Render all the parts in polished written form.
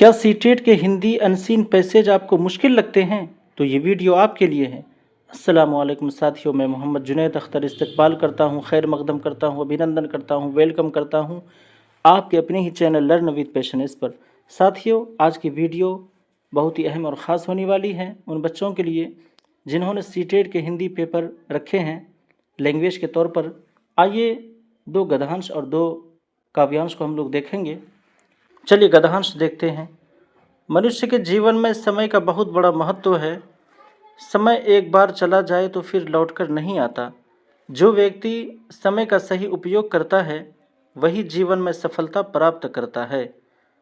क्या सीटेट के Hindi unseen passage आपको मुश्किल लगते हैं? तो ये वीडियो आपके लिए है। अस्सलामुअलैकुम साथियों, मैं मोहम्मद जुनैद अख्तर इस्तकबाल करता हूँ, खैर मकदम करता हूँ, अभिनंदन करता हूँ, वेलकम करता हूँ आपके अपने ही चैनल लर्न विद पैशनेस पर। साथियों, आज की वीडियो बहुत ही अहम और ख़ास होने वाली है उन बच्चों के लिए जिन्होंने सीटेट के हिंदी पेपर रखे हैं लैंग्वेज के तौर पर। आइए दो गद्यांश और दो काव्यांश को हम लोग देखेंगे। चलिए गद्यांश देखते हैं। मनुष्य के जीवन में समय का बहुत बड़ा महत्व है। समय एक बार चला जाए तो फिर लौटकर नहीं आता। जो व्यक्ति समय का सही उपयोग करता है वही जीवन में सफलता प्राप्त करता है।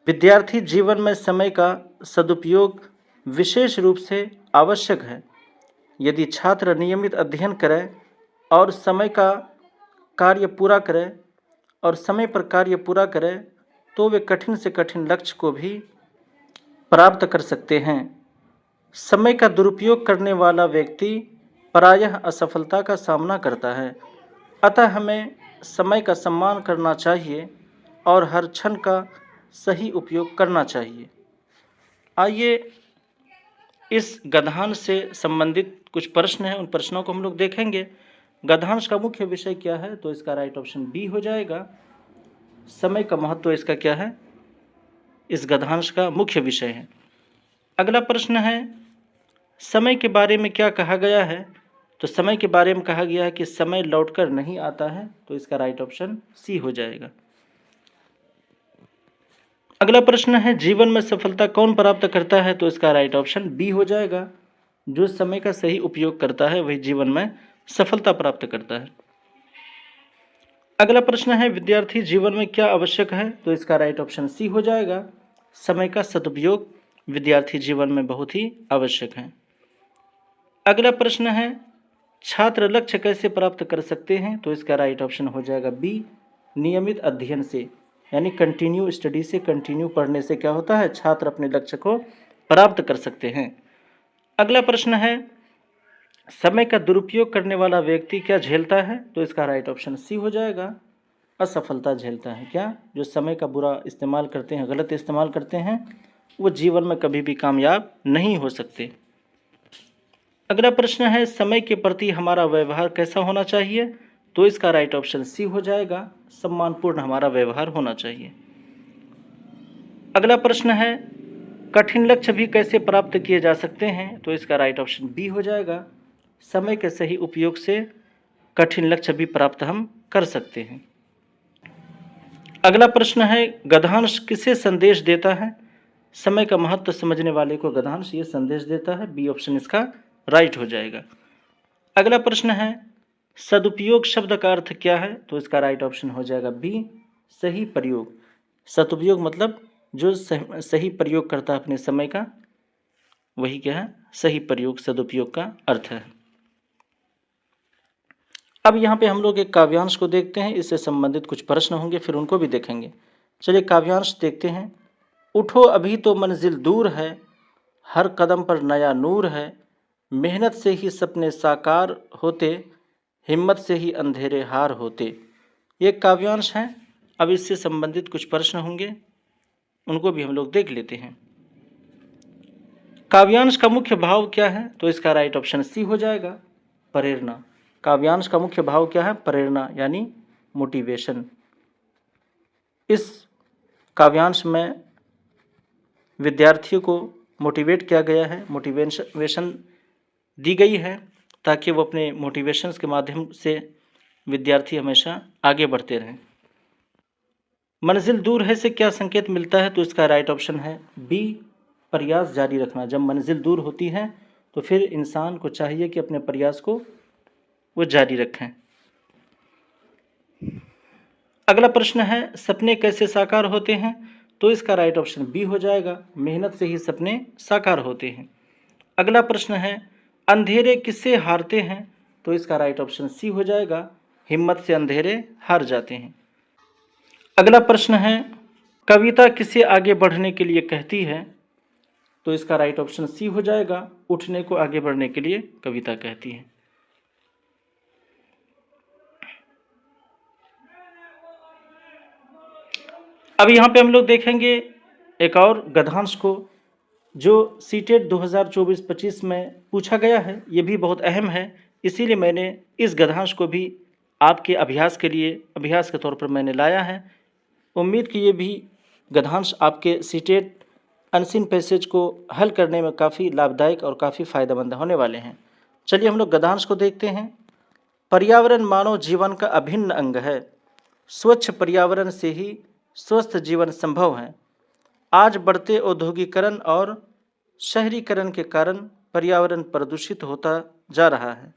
विद्यार्थी जीवन में समय का सदुपयोग विशेष रूप से आवश्यक है। यदि छात्र नियमित अध्ययन करे और समय पर कार्य पूरा करे तो वे कठिन से कठिन लक्ष्य को भी प्राप्त कर सकते हैं। समय का दुरुपयोग करने वाला व्यक्ति प्रायः असफलता का सामना करता है। अतः हमें समय का सम्मान करना चाहिए और हर क्षण का सही उपयोग करना चाहिए। आइए इस गद्यांश से संबंधित कुछ प्रश्न हैं, उन प्रश्नों को हम लोग देखेंगे। गद्यांश का मुख्य विषय क्या है? तो इसका राइट ऑप्शन बी हो जाएगा। समय का महत्व इसका क्या है? इस गद्यांश का मुख्य विषय है। अगला प्रश्न है, समय के बारे में क्या कहा गया है? तो समय के बारे में कहा गया है कि समय लौटकर नहीं आता है, तो इसका राइट ऑप्शन सी हो जाएगा। अगला प्रश्न है, जीवन में सफलता कौन प्राप्त करता है? तो इसका राइट ऑप्शन बी हो जाएगा। जो समय का सही उपयोग करता है वही जीवन में सफलता प्राप्त करता है। अगला प्रश्न है, विद्यार्थी जीवन में क्या आवश्यक है? तो इसका राइट ऑप्शन सी हो जाएगा। समय का सदुपयोग विद्यार्थी जीवन में बहुत ही आवश्यक है। अगला प्रश्न है, छात्र लक्ष्य कैसे प्राप्त कर सकते हैं? तो इसका राइट ऑप्शन हो जाएगा बी, नियमित अध्ययन से, यानी कंटिन्यू स्टडी से, कंटिन्यू पढ़ने से क्या होता है, छात्र अपने लक्ष्य को प्राप्त कर सकते हैं। अगला प्रश्न है, समय का दुरुपयोग करने वाला व्यक्ति क्या झेलता है? तो इसका राइट ऑप्शन सी हो जाएगा, असफलता झेलता है। क्या? जो समय का बुरा इस्तेमाल करते हैं, गलत इस्तेमाल करते हैं, वो जीवन में कभी भी कामयाब नहीं हो सकते। अगला प्रश्न है, समय के प्रति हमारा व्यवहार कैसा होना चाहिए? तो इसका राइट ऑप्शन सी हो जाएगा, सम्मानपूर्ण हमारा व्यवहार होना चाहिए। अगला प्रश्न है, कठिन लक्ष्य भी कैसे प्राप्त किए जा सकते हैं? तो इसका राइट ऑप्शन बी हो जाएगा, समय के सही उपयोग से कठिन लक्ष्य भी प्राप्त हम कर सकते हैं। अगला प्रश्न है, गद्यांश किसे संदेश देता है? समय का महत्व समझने वाले को गद्यांश ये संदेश देता है। बी ऑप्शन इसका राइट हो जाएगा। अगला प्रश्न है, सदुपयोग शब्द का अर्थ क्या है? तो इसका राइट ऑप्शन हो जाएगा बी, सही प्रयोग। सदुपयोग मतलब जो सही प्रयोग करता है अपने समय का, वही क्या है, सही प्रयोग, सदुपयोग का अर्थ है। अब यहाँ पे हम लोग एक काव्यांश को देखते हैं, इससे संबंधित कुछ प्रश्न होंगे, फिर उनको भी देखेंगे। चलिए काव्यांश देखते हैं। उठो अभी तो मंजिल दूर है, हर कदम पर नया नूर है, मेहनत से ही सपने साकार होते, हिम्मत से ही अंधेरे हार होते। ये काव्यांश है। अब इससे संबंधित कुछ प्रश्न होंगे, उनको भी हम लोग देख लेते हैं। काव्यांश का मुख्य भाव क्या है? तो इसका राइट ऑप्शन सी हो जाएगा, प्रेरणा। काव्यांश का मुख्य भाव क्या है? प्रेरणा, यानी मोटिवेशन। इस काव्यांश में विद्यार्थियों को मोटिवेट किया गया है, मोटिवेशन दी गई है, ताकि वो अपने मोटिवेशंस के माध्यम से विद्यार्थी हमेशा आगे बढ़ते रहें। मंजिल दूर है से क्या संकेत मिलता है? तो इसका राइट ऑप्शन है बी, प्रयास जारी रखना। जब मंजिल दूर होती है तो फिर इंसान को चाहिए कि अपने प्रयास को वो जारी रखें। अगला प्रश्न है, सपने कैसे साकार होते हैं? तो इसका राइट ऑप्शन बी हो जाएगा, मेहनत से ही सपने साकार होते हैं। अगला प्रश्न है, अंधेरे किससे हारते हैं? तो इसका राइट ऑप्शन सी हो जाएगा, हिम्मत से अंधेरे हार जाते हैं। अगला प्रश्न है, कविता किसे आगे बढ़ने के लिए कहती है? तो इसका राइट ऑप्शन सी हो जाएगा, उठने को आगे बढ़ने के लिए कविता कहती है। अब यहाँ पे हम लोग देखेंगे एक और गद्यांश को जो सीटेट 2024-25 में पूछा गया है, ये भी बहुत अहम है, इसीलिए मैंने इस गद्यांश को भी आपके अभ्यास के लिए अभ्यास के तौर पर मैंने लाया है। उम्मीद कि ये भी गद्यांश आपके सीटेट अनसीन पैसेज को हल करने में काफ़ी लाभदायक और काफ़ी फायदेमंद होने वाले हैं। चलिए हम लोग गद्यांश को देखते हैं। पर्यावरण मानव जीवन का अभिन्न अंग है। स्वच्छ पर्यावरण से ही स्वस्थ जीवन संभव है। आज बढ़ते औद्योगिकरण और शहरीकरण के कारण पर्यावरण प्रदूषित होता जा रहा है।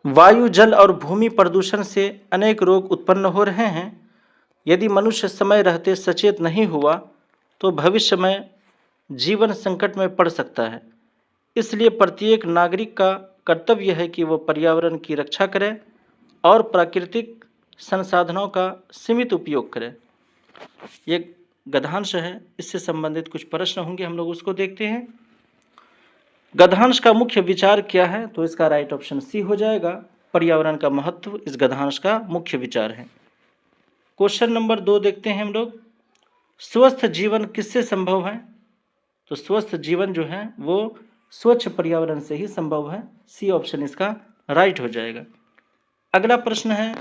वायु, जल और भूमि प्रदूषण से अनेक रोग उत्पन्न हो रहे हैं। यदि मनुष्य समय रहते सचेत नहीं हुआ तो भविष्य में जीवन संकट में पड़ सकता है। इसलिए प्रत्येक नागरिक का कर्तव्य है कि वह पर्यावरण की रक्षा करे और प्राकृतिक संसाधनों का सीमित उपयोग करें। ये गद्यांश है, इससे संबंधित कुछ प्रश्न होंगे, हम लोग उसको देखते हैं। गद्यांश का मुख्य विचार क्या है? तो इसका राइट ऑप्शन सी हो जाएगा। पर्यावरण का महत्व इस गद्यांश का मुख्य विचार है। क्वेश्चन नंबर 2 देखते हैं हम लोग। स्वस्थ जीवन किससे संभव है? तो स्वस्थ जीवन जो है वो स्वच्छ पर्यावरण से ही संभव है। सी ऑप्शन इसका राइट हो जाएगा। अगला प्रश्न है,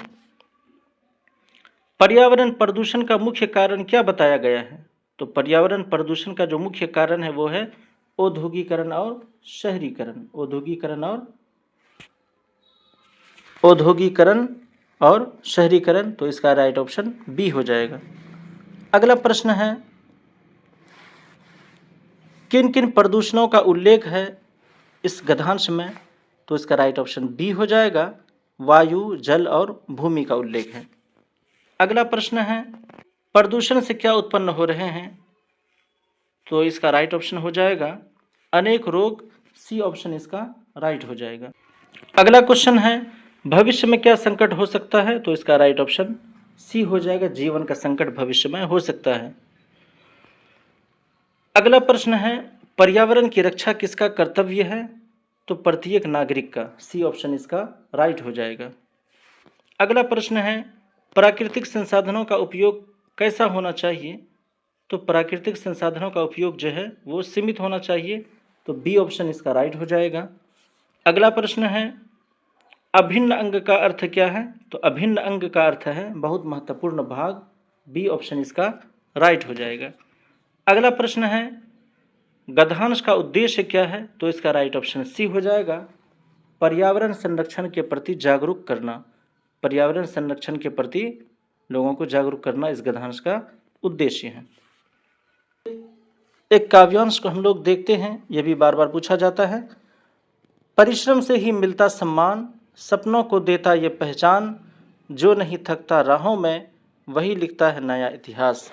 पर्यावरण प्रदूषण का मुख्य कारण क्या बताया गया है? तो पर्यावरण प्रदूषण का जो मुख्य कारण है वो है औद्योगिकरण और शहरीकरण। औद्योगिकरण और शहरीकरण, तो इसका राइट ऑप्शन बी हो जाएगा। अगला प्रश्न है, किन किन प्रदूषणों का उल्लेख है इस गद्यांश में? तो इसका राइट ऑप्शन बी हो जाएगा। वायु, जल और भूमि का उल्लेख है। अगला प्रश्न है, प्रदूषण से क्या उत्पन्न हो रहे हैं? तो इसका राइट ऑप्शन हो जाएगा अनेक रोग। सी ऑप्शन इसका राइट हो जाएगा। अगला क्वेश्चन है, भविष्य में क्या संकट हो सकता है? तो इसका राइट ऑप्शन सी हो जाएगा। जीवन का संकट भविष्य में हो सकता है। अगला प्रश्न है, पर्यावरण की रक्षा किसका कर्तव्य है? तो प्रत्येक नागरिक का। सी ऑप्शन इसका राइट हो जाएगा। अगला प्रश्न है, प्राकृतिक संसाधनों का उपयोग कैसा होना चाहिए? तो प्राकृतिक संसाधनों का उपयोग जो है वो सीमित होना चाहिए। तो बी ऑप्शन इसका राइट हो जाएगा। अगला प्रश्न है, अभिन्न अंग का अर्थ क्या है? तो अभिन्न अंग का अर्थ है बहुत महत्वपूर्ण भाग। बी ऑप्शन इसका राइट हो जाएगा। अगला प्रश्न है, गद्यांश का उद्देश्य क्या है? तो इसका राइट ऑप्शन सी हो जाएगा। पर्यावरण संरक्षण के प्रति जागरूक करना। पर्यावरण संरक्षण के प्रति लोगों को जागरूक करना इस गद्यांश का उद्देश्य है। एक काव्यांश को हम लोग देखते हैं, यह भी बार बार पूछा जाता है। परिश्रम से ही मिलता सम्मान, सपनों को देता ये पहचान, जो नहीं थकता राहों में वही लिखता है नया इतिहास।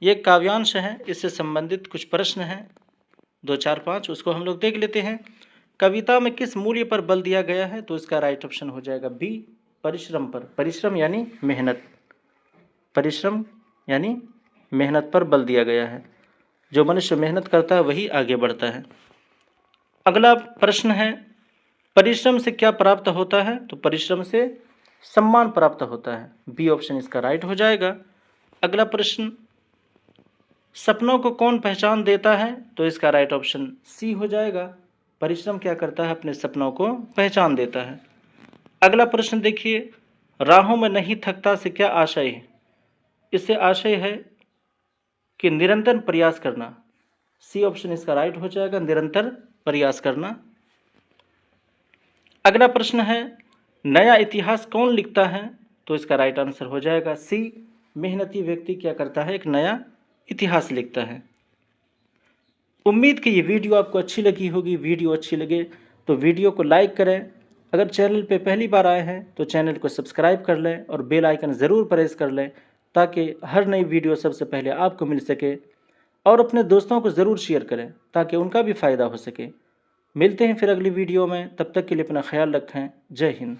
ये काव्यांश है, इससे संबंधित कुछ प्रश्न हैं 2, 4, 5, उसको हम लोग देख लेते हैं। कविता में किस मूल्य पर बल दिया गया है? तो इसका राइट ऑप्शन हो जाएगा बी, परिश्रम पर। परिश्रम यानी मेहनत। परिश्रम यानी मेहनत पर बल दिया गया है। जो मनुष्य मेहनत करता है वही आगे बढ़ता है। अगला प्रश्न है, परिश्रम से क्या प्राप्त होता है? तो परिश्रम से सम्मान प्राप्त होता है। बी ऑप्शन इसका राइट हो जाएगा। अगला प्रश्न, सपनों को कौन पहचान देता है? तो इसका राइट ऑप्शन सी हो जाएगा। परिश्रम क्या करता है? अपने सपनों को पहचान देता है। अगला प्रश्न देखिए, राहों में नहीं थकता से क्या आशय है? इससे आशय है कि निरंतर प्रयास करना। सी ऑप्शन इसका राइट हो जाएगा, निरंतर प्रयास करना। अगला प्रश्न है, नया इतिहास कौन लिखता है? तो इसका राइट आंसर हो जाएगा सी, मेहनती व्यक्ति क्या करता है? एक नया इतिहास लिखता है। उम्मीद कि ये वीडियो आपको अच्छी लगी होगी। वीडियो अच्छी लगे तो वीडियो को लाइक करें। अगर चैनल पे पहली बार आए हैं तो चैनल को सब्सक्राइब कर लें और बेल आइकन ज़रूर प्रेस कर लें ताकि हर नई वीडियो सबसे पहले आपको मिल सके। और अपने दोस्तों को ज़रूर शेयर करें ताकि उनका भी फ़ायदा हो सके। मिलते हैं फिर अगली वीडियो में, तब तक के लिए अपना ख्याल रखें। जय हिंद।